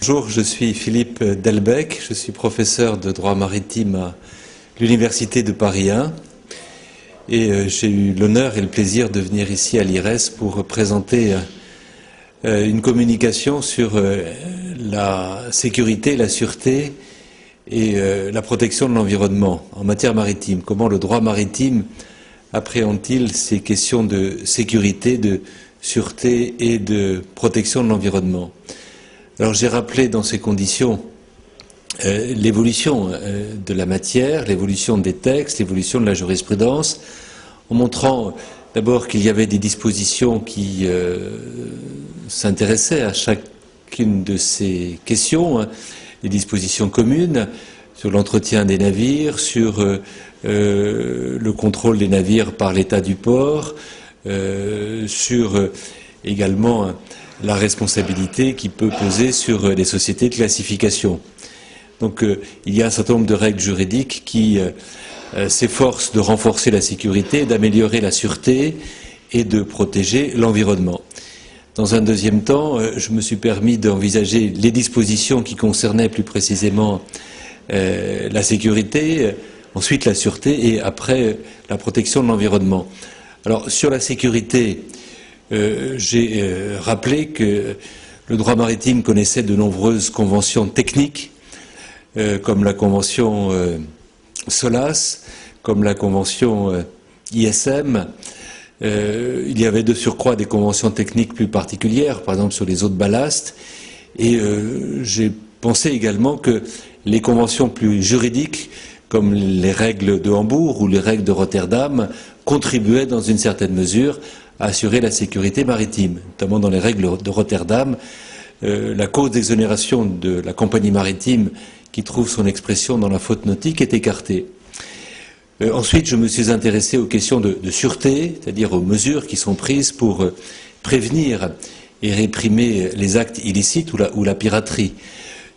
Bonjour, je suis Philippe Delbecq, je suis professeur de droit maritime à l'Université de Paris 1 et j'ai eu l'honneur et le plaisir de venir ici à l'IRES pour présenter une communication sur la sécurité, la sûreté et la protection de l'environnement en matière maritime. Comment le droit maritime appréhende-t-il ces questions de sécurité, de sûreté et de protection de l'environnement? Alors j'ai rappelé dans ces conditions l'évolution de la matière, l'évolution des textes, l'évolution de la jurisprudence, en montrant d'abord qu'il y avait des dispositions qui s'intéressaient à chacune de ces questions, des dispositions communes sur l'entretien des navires, sur le contrôle des navires par l'État du port, sur également la responsabilité qui peut peser sur les sociétés de classification. Donc il y a un certain nombre de règles juridiques qui s'efforcent de renforcer la sécurité, d'améliorer la sûreté et de protéger l'environnement. Dans un deuxième temps, je me suis permis d'envisager les dispositions qui concernaient plus précisément la sécurité, ensuite la sûreté et après la protection de l'environnement. Alors sur la sécurité, j'ai rappelé que le droit maritime connaissait de nombreuses conventions techniques, comme la convention SOLAS, comme la convention ISM. Il y avait de surcroît des conventions techniques plus particulières, par exemple sur les eaux de ballast. Et j'ai pensé également que les conventions plus juridiques, comme les règles de Hambourg ou les règles de Rotterdam, contribuaient dans une certaine mesure à assurer la sécurité maritime, notamment dans les règles de Rotterdam. La cause d'exonération de la compagnie maritime qui trouve son expression dans la faute nautique est écartée. Ensuite, je me suis intéressé aux questions de sûreté, c'est-à-dire aux mesures qui sont prises pour prévenir et réprimer les actes illicites ou la piraterie.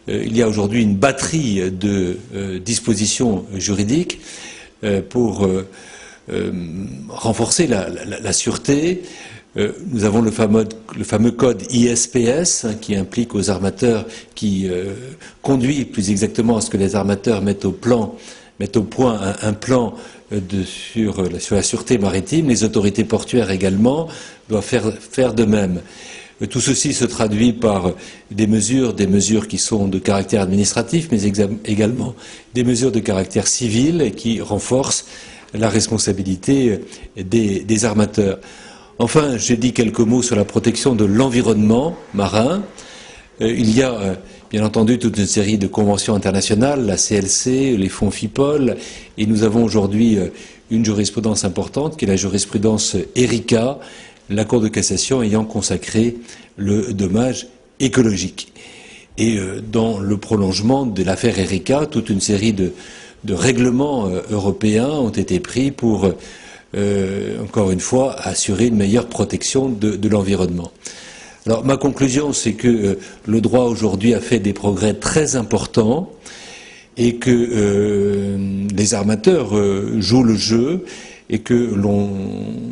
Il y a aujourd'hui une batterie de dispositions juridiques pour renforcer la sûreté. Nous avons le fameux code ISPS qui implique aux armateurs, qui conduit plus exactement à ce que les armateurs mettent au point un plan sur la sûreté maritime. Les autorités portuaires également doivent faire de même. Tout ceci se traduit par des mesures qui sont de caractère administratif, mais également des mesures de caractère civil qui renforcent la responsabilité des armateurs. Enfin, j'ai dit quelques mots sur la protection de l'environnement marin. Il y a bien entendu toute une série de conventions internationales, la CLC, les fonds FIPOL, et nous avons aujourd'hui une jurisprudence importante qui est la jurisprudence ERICA, la Cour de cassation ayant consacré le dommage écologique. Et dans le prolongement de l'affaire ERICA, toute une série de règlements européens ont été pris pour, encore une fois, assurer une meilleure protection de l'environnement. Alors ma conclusion, c'est que le droit aujourd'hui a fait des progrès très importants et que les armateurs jouent le jeu et que l'on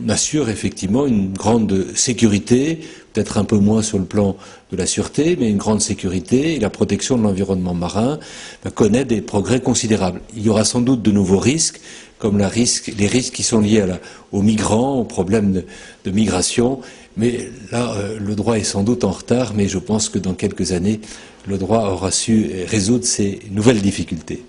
assure effectivement une grande sécurité, peut-être un peu moins sur le plan de la sûreté, mais une grande sécurité, et la protection de l'environnement marin connaît des progrès considérables. Il y aura sans doute de nouveaux risques, comme les risques qui sont liés aux migrants, aux problèmes de migration, mais là, le droit est sans doute en retard, mais je pense que dans quelques années, le droit aura su résoudre ces nouvelles difficultés.